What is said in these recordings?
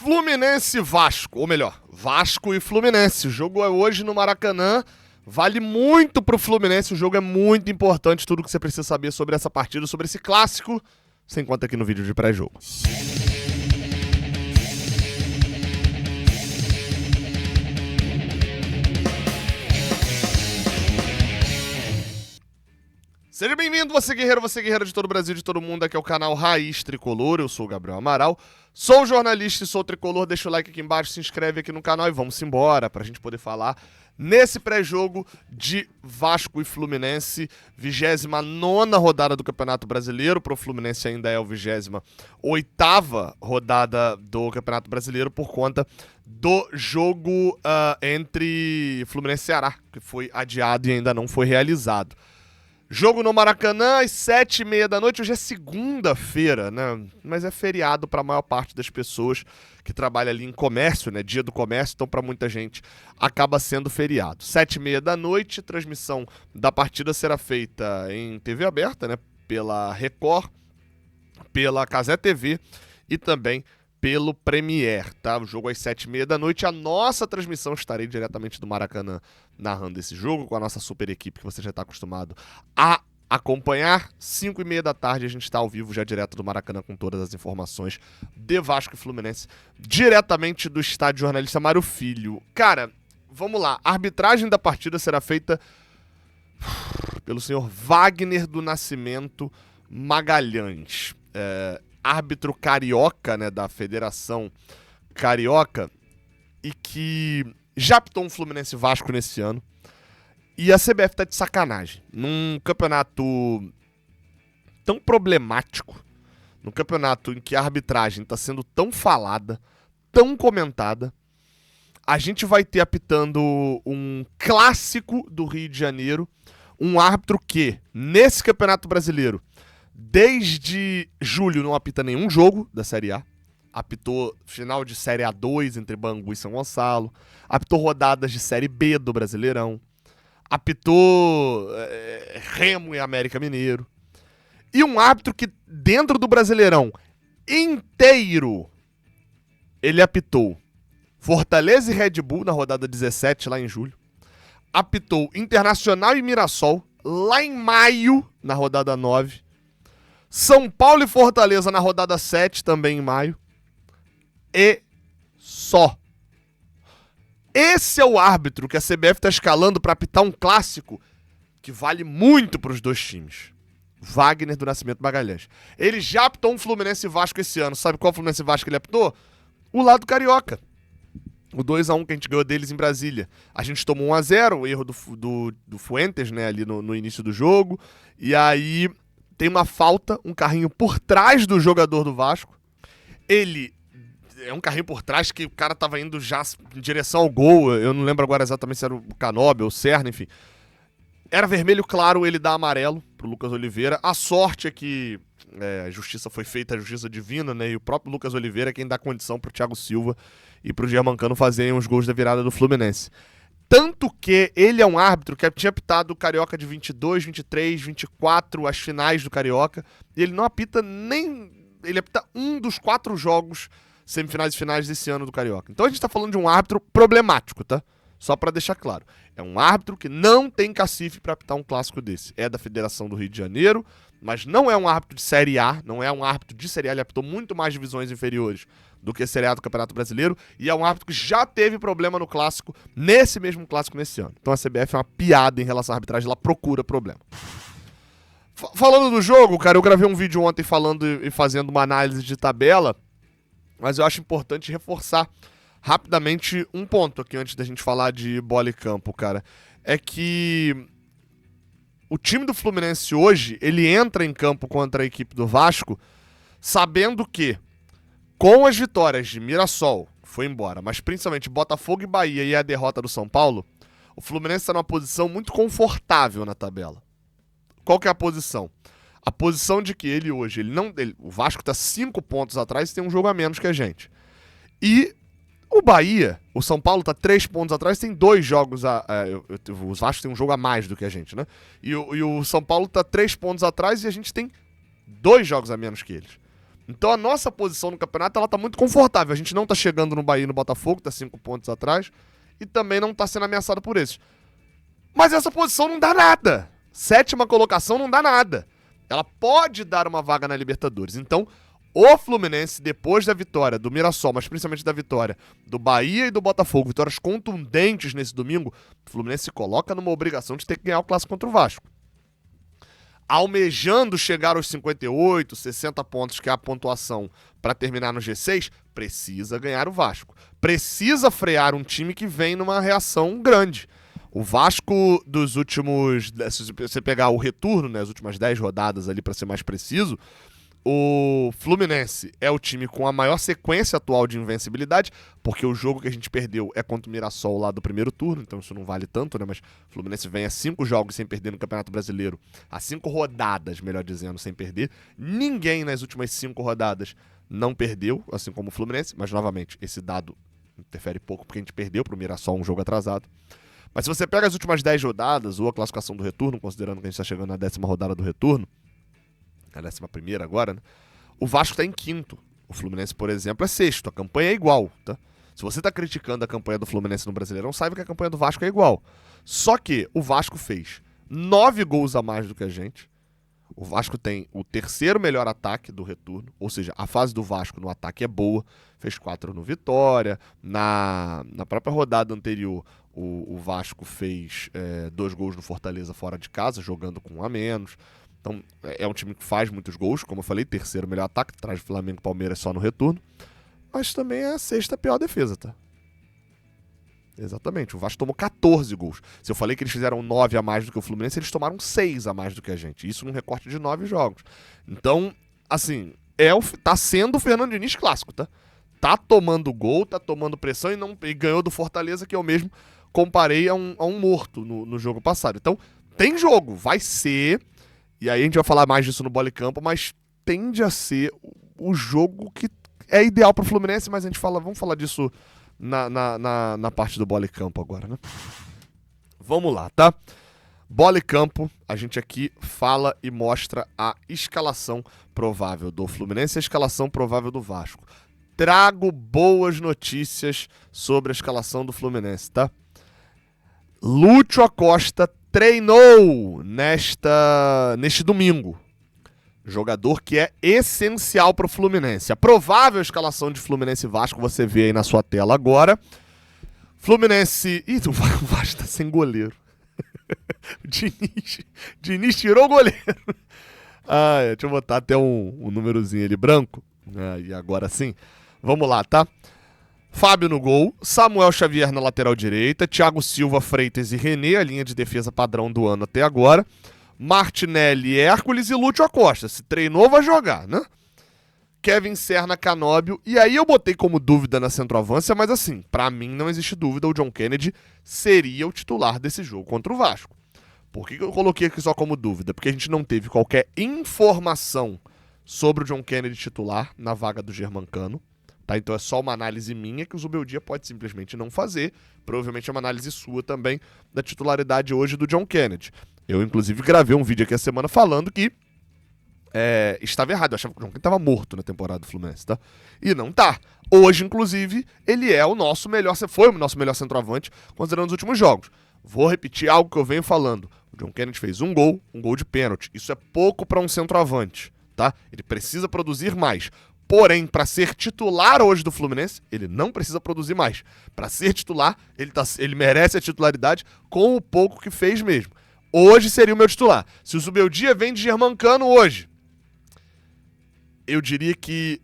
Fluminense e Vasco, ou melhor, Vasco e Fluminense. O jogo é hoje no Maracanã, vale muito pro Fluminense, o jogo é muito importante, tudo que você precisa saber sobre essa partida, sobre esse clássico, você encontra aqui no vídeo de pré-jogo. Seja bem-vindo, você guerreiro de todo o Brasil, de todo mundo, aqui é o canal Raiz Tricolor, eu sou o Gabriel Amaral, sou jornalista e sou tricolor, deixa o like aqui embaixo, se inscreve aqui no canal e vamos embora pra gente poder falar nesse pré-jogo de Vasco e Fluminense, 29ª rodada do Campeonato Brasileiro, pro Fluminense ainda é a 28ª rodada do Campeonato Brasileiro por conta do jogo entre Fluminense e Ceará, que foi adiado e ainda não foi realizado. Jogo no Maracanã às 7h30 da noite, hoje é segunda-feira, né? Mas é feriado para a maior parte das pessoas que trabalham ali em comércio, né? Dia do comércio, então para muita gente acaba sendo feriado. 7h30 da noite, transmissão da partida será feita em TV aberta, né? Pela Record, pela Cazé TV e também pelo Premier, tá? O jogo às 7h30 da noite, a nossa transmissão, estarei diretamente do Maracanã narrando esse jogo com a nossa super equipe que você já está acostumado a acompanhar. 5h30 da tarde a gente está ao vivo já direto do Maracanã com todas as informações de Vasco e Fluminense, diretamente do estádio jornalista Mário Filho. Cara, vamos lá, a arbitragem da partida será feita pelo senhor Wagner do Nascimento Magalhães, árbitro carioca, né, da Federação Carioca, e que já apitou um Fluminense Vasco nesse ano. E a CBF tá de sacanagem. Num campeonato tão problemático, num campeonato em que a arbitragem tá sendo tão falada, tão comentada, a gente vai ter apitando um clássico do Rio de Janeiro, um árbitro que, nesse Campeonato Brasileiro, desde julho não apita nenhum jogo da Série A. Apitou final de Série A2 entre Bangu e São Gonçalo. Apitou rodadas de Série B do Brasileirão. Apitou Remo e América Mineiro. E um árbitro que dentro do Brasileirão inteiro ele apitou Fortaleza e Red Bull na rodada 17 lá em julho. Apitou Internacional e Mirassol lá em maio na rodada 9. São Paulo e Fortaleza na rodada 7, também em maio. E só. Esse é o árbitro que a CBF está escalando para apitar um clássico que vale muito para os dois times. Wagner do Nascimento Magalhães. Ele já apitou um Fluminense e Vasco esse ano. Sabe qual Fluminense e Vasco ele apitou? O lado carioca. O 2x1 que a gente ganhou deles em Brasília. A gente tomou 1x0, o erro do Fuentes, né, ali no início do jogo. E aí tem uma falta, um carrinho por trás do jogador do Vasco. Ele é um carrinho por trás que o cara tava indo já em direção ao gol. Eu não lembro agora exatamente se era o Canobi ou o Serna, enfim. Era vermelho claro, ele dá amarelo pro Lucas Oliveira. A sorte é que a justiça foi feita, a justiça divina, né? E o próprio Lucas Oliveira é quem dá condição pro Thiago Silva e pro Germancano fazerem os gols da virada do Fluminense. Tanto que ele é um árbitro que tinha apitado o Carioca de 22, 23, 24, as finais do Carioca. E ele não apita nem... Ele apita um dos 4 jogos, semifinais e finais desse ano do Carioca. Então a gente tá falando de um árbitro problemático, tá? Só pra deixar claro. É um árbitro que não tem cacife pra apitar um clássico desse. É da Federação do Rio de Janeiro, mas não é um árbitro de Série A, não é um árbitro de Série A. Ele apitou muito mais divisões inferiores do que a Série A do Campeonato Brasileiro, e é um árbitro que já teve problema no clássico, nesse mesmo clássico nesse ano. Então a CBF é uma piada em relação à arbitragem, ela procura problema. Falando do jogo, cara, eu gravei um vídeo ontem falando e fazendo uma análise de tabela, mas eu acho importante reforçar rapidamente um ponto aqui antes da gente falar de bola e campo, cara. É que o time do Fluminense hoje, ele entra em campo contra a equipe do Vasco sabendo que com as vitórias de Mirassol, que foi embora, mas principalmente Botafogo e Bahia e a derrota do São Paulo, o Fluminense está numa posição muito confortável na tabela. Qual que é a posição? A posição de que ele hoje, o Vasco está 5 pontos atrás e tem um jogo a menos que a gente. E o Bahia, o São Paulo está 3 pontos atrás, tem 2 jogos os Vasco tem um jogo a mais do que a gente, né? E o São Paulo está 3 pontos atrás e a gente tem 2 jogos a menos que eles. Então a nossa posição no campeonato, ela tá muito confortável. A gente não tá chegando no Bahia e no Botafogo, tá 5 pontos atrás, e também não tá sendo ameaçado por esses. Mas essa posição não dá nada. 7ª colocação não dá nada. Ela pode dar uma vaga na Libertadores. Então, o Fluminense, depois da vitória do Mirassol, mas principalmente da vitória do Bahia e do Botafogo, vitórias contundentes nesse domingo, o Fluminense se coloca numa obrigação de ter que ganhar o clássico contra o Vasco. Almejando chegar aos 58, 60 pontos, que é a pontuação para terminar no G6, precisa ganhar o Vasco. Precisa frear um time que vem numa reação grande. O Vasco dos últimos... Se você pegar o retorno, né, as últimas 10 rodadas ali, para ser mais preciso, o Fluminense é o time com a maior sequência atual de invencibilidade, porque o jogo que a gente perdeu é contra o Mirassol lá do primeiro turno, então isso não vale tanto, né? Mas o Fluminense vem a 5 jogos sem perder no Campeonato Brasileiro, a 5 rodadas, melhor dizendo, sem perder. Ninguém nas últimas 5 rodadas não perdeu, assim como o Fluminense, mas novamente, esse dado interfere pouco, porque a gente perdeu pro Mirassol um jogo atrasado. Mas se você pega as últimas 10 rodadas, ou a classificação do retorno, considerando que a gente está chegando na 10ª rodada do retorno, a 11ª agora, né? O Vasco está em 5º. O Fluminense, por exemplo, é 6º. A campanha é igual, tá? Se você está criticando a campanha do Fluminense no Brasileirão, saiba que a campanha do Vasco é igual. Só que o Vasco fez 9 gols a mais do que a gente. O Vasco tem o 3º melhor ataque do retorno, ou seja, a fase do Vasco no ataque é boa. Fez 4 no Vitória. Na própria rodada anterior, o Vasco fez 2 gols no Fortaleza fora de casa, jogando com 1 a menos. Então, é um time que faz muitos gols, como eu falei, 3º melhor ataque, traz Flamengo e Palmeiras só no retorno, mas também é a 6ª pior defesa, tá? Exatamente, o Vasco tomou 14 gols. Se eu falei que eles fizeram 9 a mais do que o Fluminense, eles tomaram 6 a mais do que a gente, isso num recorte de 9 jogos. Então, assim, tá sendo o Fernando Diniz clássico, tá? Tá tomando gol, tá tomando pressão e ganhou do Fortaleza, que eu mesmo comparei a um morto no jogo passado. Então, tem jogo, vai ser... E aí a gente vai falar mais disso no Bola e Campo, mas tende a ser o jogo que é ideal para o Fluminense, mas vamos falar disso na parte do Bola e Campo agora, né? Vamos lá, tá? Bola e Campo, a gente aqui fala e mostra a escalação provável do Fluminense e a escalação provável do Vasco. Trago boas notícias sobre a escalação do Fluminense, tá? Lúcio Acosta treinou neste domingo. Jogador que é essencial para o Fluminense. A provável escalação de Fluminense e Vasco você vê aí na sua tela agora. Fluminense... Ih, o Vasco tá sem goleiro. Diniz tirou o goleiro. Deixa eu botar até um númerozinho ali branco. E agora sim. Vamos lá, tá? Fábio no gol, Samuel Xavier na lateral direita, Thiago Silva, Freitas e René, a linha de defesa padrão do ano até agora, Martinelli, Hércules e Lúcio Acosta. Se treinou, vai jogar, né? Kevin Serna, Canóbio, e aí eu botei como dúvida na centroavância, mas assim, pra mim não existe dúvida, o John Kennedy seria o titular desse jogo contra o Vasco. Por que eu coloquei aqui só como dúvida? Porque a gente não teve qualquer informação sobre o John Kennedy titular na vaga do Germancano. Tá, então é só uma análise minha que o Zubeldia pode simplesmente não fazer. Provavelmente é uma análise sua também da titularidade hoje do John Kennedy. Eu, inclusive, gravei um vídeo aqui a semana falando que estava errado. Eu achava que o John Kennedy estava morto na temporada do Fluminense, tá? E não tá. Hoje, inclusive, ele é o nosso melhor, foi o nosso melhor centroavante, considerando os últimos jogos. Vou repetir algo que eu venho falando. O John Kennedy fez um gol de pênalti. Isso é pouco para um centroavante, tá? Ele precisa produzir mais. Porém, para ser titular hoje do Fluminense, ele não precisa produzir mais. Para ser titular, ele merece a titularidade com o pouco que fez mesmo. Hoje seria o meu titular. Se o Zubeldia vem de Germancano hoje, eu diria que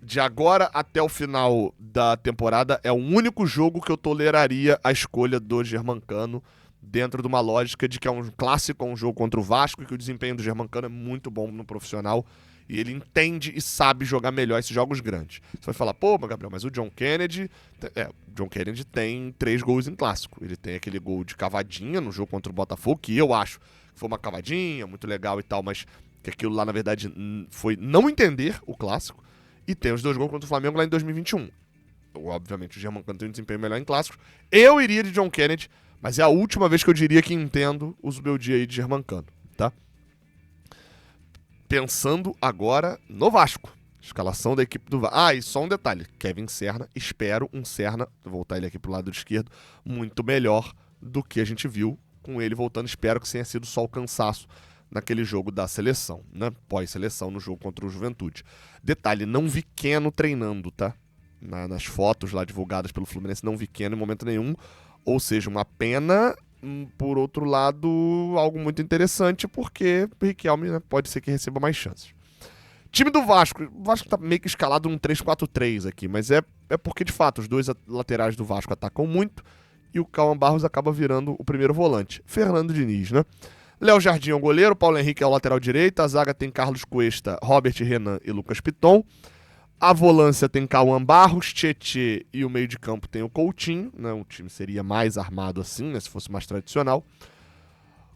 de agora até o final da temporada é o único jogo que eu toleraria a escolha do Germancano dentro de uma lógica de que é um clássico, um jogo contra o Vasco e que o desempenho do Germancano é muito bom no profissional. E ele entende e sabe jogar melhor esses jogos grandes. Você vai falar, pô, Gabriel, mas o John Kennedy... o John Kennedy tem 3 gols em clássico. Ele tem aquele gol de cavadinha no jogo contra o Botafogo, que eu acho que foi uma cavadinha, muito legal e tal, mas que aquilo lá, na verdade, foi não entender o clássico. E tem os 2 gols contra o Flamengo lá em 2021. Obviamente, o Germancano tem um desempenho melhor em clássicos. Eu iria de John Kennedy, mas é a última vez que eu diria que entendo o Zubeldia aí de Germancano, tá? Pensando agora no Vasco. Escalação da equipe do Vasco. Ah, e só um detalhe. Kevin Serna, espero um Serna, vou voltar ele aqui pro lado esquerdo, muito melhor do que a gente viu com ele voltando. Espero que tenha sido só o cansaço naquele jogo da seleção, né? Pós-seleção no jogo contra o Juventude. Detalhe, não vi Keno treinando, tá? Nas fotos lá divulgadas pelo Fluminense, não vi Keno em momento nenhum. Ou seja, uma pena. Por outro lado, algo muito interessante, porque o Riquelme, né, pode ser que receba mais chances. Time do Vasco. O Vasco tá meio que escalado num 3-4-3 aqui, mas é porque, de fato, os dois laterais do Vasco atacam muito e o Cauã Barros acaba virando o primeiro volante. Fernando Diniz, né? Léo Jardim é o goleiro, Paulo Henrique é o lateral direito, a zaga tem Carlos Cuesta, Robert Renan e Lucas Piton. A volância tem Cauã Barros, Tietê e o meio de campo tem o Coutinho, né? O time seria mais armado assim, né? Se fosse mais tradicional.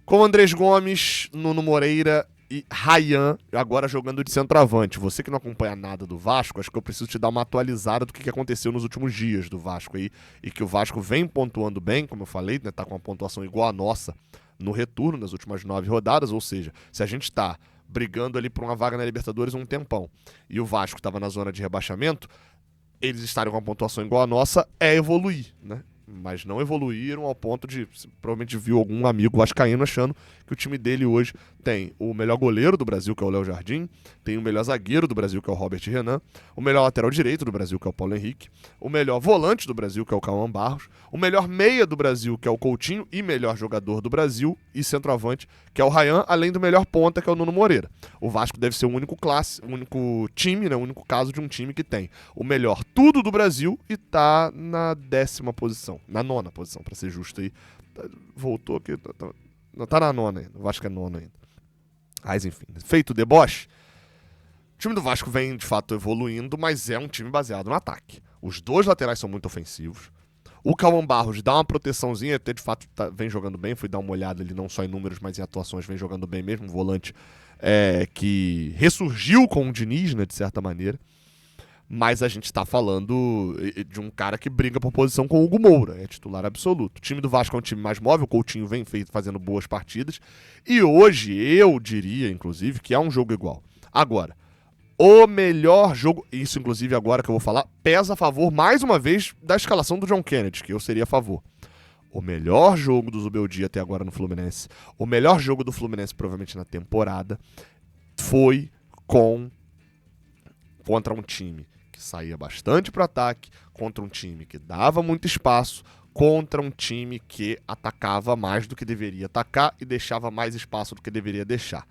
Com Andrés Gomes, Nuno Moreira e Ryan, agora jogando de centroavante. Você que não acompanha nada do Vasco, acho que eu preciso te dar uma atualizada do que aconteceu nos últimos dias do Vasco aí, e que o Vasco vem pontuando bem, como eu falei, né? Tá com uma pontuação igual à nossa no retorno, nas últimas 9 rodadas, ou seja, se a gente tá brigando ali por uma vaga na Libertadores um tempão, e o Vasco estava na zona de rebaixamento, eles estarem com uma pontuação igual à nossa é evoluir, né? Mas não evoluíram ao ponto de, provavelmente viu algum amigo vascaíno achando que o time dele hoje tem o melhor goleiro do Brasil, que é o Léo Jardim, tem o melhor zagueiro do Brasil, que é o Robert Renan, o melhor lateral direito do Brasil, que é o Paulo Henrique, o melhor volante do Brasil, que é o Cauã Barros, o melhor meia do Brasil, que é o Coutinho, e melhor jogador do Brasil e centroavante, que é o Ryan, além do melhor ponta, que é o Nuno Moreira. O Vasco deve ser o único time, né, o único caso de um time que tem o melhor tudo do Brasil e tá na 10ª posição, na 9ª posição, pra ser justo aí. Voltou aqui, não tá na 9ª ainda, o Vasco é 9º ainda. Mas enfim, feito o deboche, o time do Vasco vem de fato evoluindo, mas é um time baseado no ataque. Os dois laterais são muito ofensivos. O Cauã Barros dá uma proteçãozinha, até de fato vem jogando bem, fui dar uma olhada ali não só em números, mas em atuações, vem jogando bem mesmo, um volante que ressurgiu com o Diniz, né, de certa maneira. Mas a gente está falando de um cara que briga por posição com o Hugo Moura, é titular absoluto. O time do Vasco é um time mais móvel, o Coutinho vem fazendo boas partidas. E hoje eu diria, inclusive, que é um jogo igual. Agora, o melhor jogo, isso inclusive agora que eu vou falar, pesa a favor, mais uma vez, da escalação do John Kennedy, que eu seria a favor. O melhor jogo do Zubeldia até agora no Fluminense, o melhor jogo do Fluminense provavelmente na temporada, foi contra um time que saía bastante para o ataque, contra um time que dava muito espaço, contra um time que atacava mais do que deveria atacar e deixava mais espaço do que deveria deixar.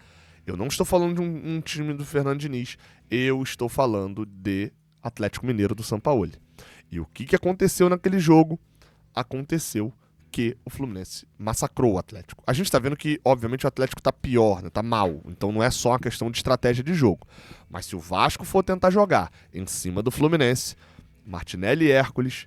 Eu não estou falando de um time do Fernando Diniz, eu estou falando de Atlético Mineiro do Sampaoli. E o que aconteceu naquele jogo? Aconteceu que o Fluminense massacrou o Atlético. A gente está vendo que, obviamente, o Atlético está pior, né? Tá mal. Então não é só uma questão de estratégia de jogo. Mas se o Vasco for tentar jogar em cima do Fluminense, Martinelli e Hércules,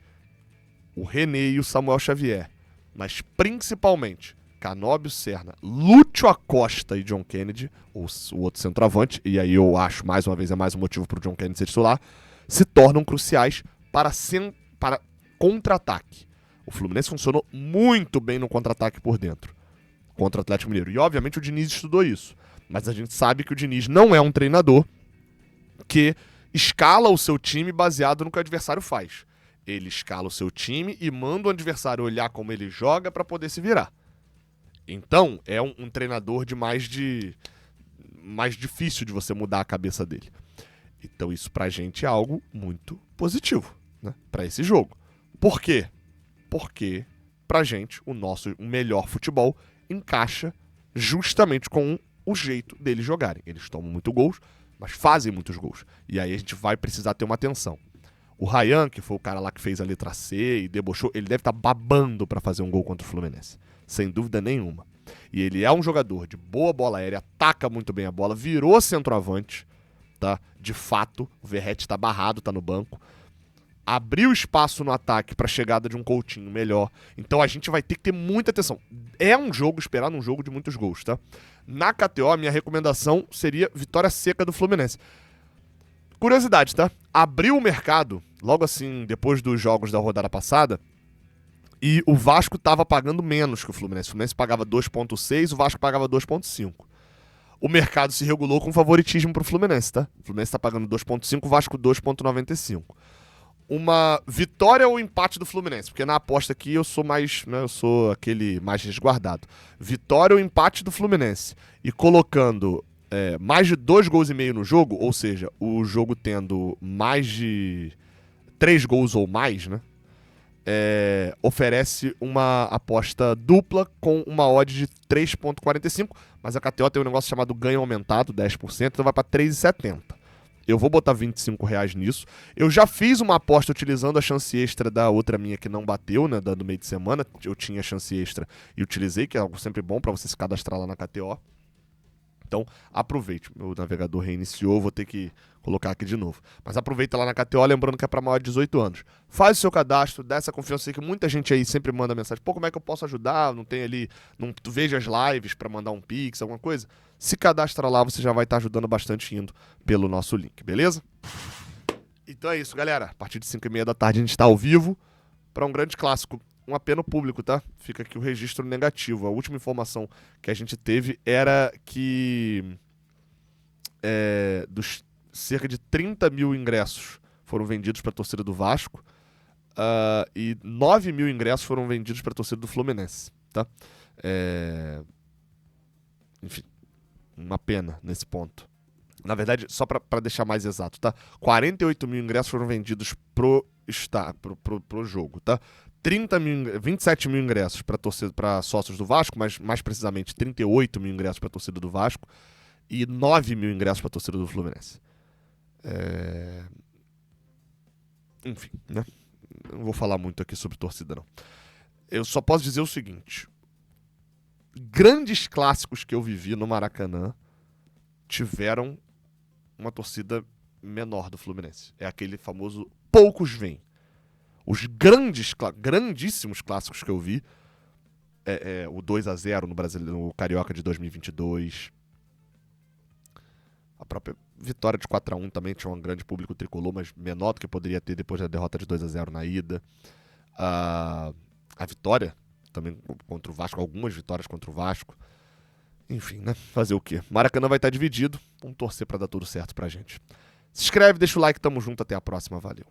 o René e o Samuel Xavier, mas principalmente Canóbio, Serna, Lúcio Acosta e John Kennedy, o outro centroavante, e aí eu acho, mais uma vez, é mais um motivo para o John Kennedy ser titular, se tornam cruciais para contra-ataque. O Fluminense funcionou muito bem no contra-ataque por dentro, contra o Atlético Mineiro. E, obviamente, o Diniz estudou isso. Mas a gente sabe que o Diniz não é um treinador que escala o seu time baseado no que o adversário faz. Ele escala o seu time e manda o adversário olhar como ele joga para poder se virar. Então, é um treinador mais difícil de você mudar a cabeça dele. Então, isso pra gente é algo muito positivo, né, para esse jogo. Por quê? Porque, pra gente, o melhor futebol encaixa justamente com o jeito deles jogarem. Eles tomam muito gols, mas fazem muitos gols. E aí a gente vai precisar ter uma atenção. O Ryan, que foi o cara lá que fez a letra C e debochou, ele deve estar babando pra fazer um gol contra o Fluminense. Sem dúvida nenhuma. E ele é um jogador de boa bola aérea, ataca muito bem a bola, virou centroavante, tá? De fato, o Verratti tá barrado, tá no banco. Abriu espaço no ataque para a chegada de um Coutinho melhor. Então a gente vai ter que ter muita atenção. É um jogo, esperar num jogo de muitos gols, tá? Na KTO, a minha recomendação seria vitória seca do Fluminense. Curiosidade, tá? Abriu o mercado, logo assim, depois dos jogos da rodada passada, e o Vasco tava pagando menos que o Fluminense. O Fluminense pagava 2,6, o Vasco pagava 2,5. o mercado se regulou com favoritismo pro Fluminense, tá? O Fluminense tá pagando 2,5, Vasco 2,95. Uma vitória ou empate do Fluminense, porque na aposta aqui eu sou mais, né, eu sou aquele mais resguardado. Vitória ou empate do Fluminense. E colocando mais de 2 gols e meio no jogo, ou seja, o jogo tendo mais de 3 gols ou mais, né? Oferece uma aposta dupla com uma odd de 3,45, mas a KTO tem um negócio chamado ganho aumentado, 10%, então vai para 3,70. Eu vou botar R$25 nisso. Eu já fiz uma aposta utilizando a chance extra da outra minha que não bateu, né, do meio de semana. Eu tinha chance extra e utilizei, que é algo sempre bom para você se cadastrar lá na KTO. Então, aproveite. Meu navegador reiniciou, vou ter que colocar aqui de novo. Mas aproveita lá na KTO, lembrando que é para maior de 18 anos. Faz o seu cadastro, dá essa confiança aí, que muita gente aí sempre manda mensagem. Pô, como é que eu posso ajudar? Não tem ali, não veja as lives para mandar um pix, alguma coisa? Se cadastra lá, você já vai estar ajudando bastante indo pelo nosso link, beleza? Então é isso, galera. A partir de 5h30 da tarde a gente está ao vivo para um grande clássico. Um apelo público, tá? Fica aqui o registro negativo. A última informação que a gente teve era que dos cerca de 30 mil ingressos foram vendidos para a torcida do Vasco e 9 mil ingressos foram vendidos para a torcida do Fluminense, tá? Enfim, uma pena nesse ponto. Na verdade, só para deixar mais exato, tá? 48 mil ingressos foram vendidos pro jogo, tá? 27 mil ingressos para sócios do Vasco, mas mais precisamente 38 mil ingressos para a torcida do Vasco e 9 mil ingressos para a torcida do Fluminense. Enfim, né? Não vou falar muito aqui sobre torcida, não. Eu só posso dizer o seguinte: grandes clássicos que eu vivi no Maracanã tiveram uma torcida menor do Fluminense. É aquele famoso poucos vêm. Os grandíssimos clássicos que eu vi, o 2-0 no Carioca de 2022, a própria vitória de 4-1 também tinha um grande público tricolor, mas menor do que poderia ter depois da derrota de 2-0 na ida. A vitória também contra o Vasco, algumas vitórias contra o Vasco. Enfim, né? Fazer o quê? Maracanã vai estar dividido. Vamos torcer para dar tudo certo pra gente. Se inscreve, deixa o like, tamo junto, até a próxima, valeu.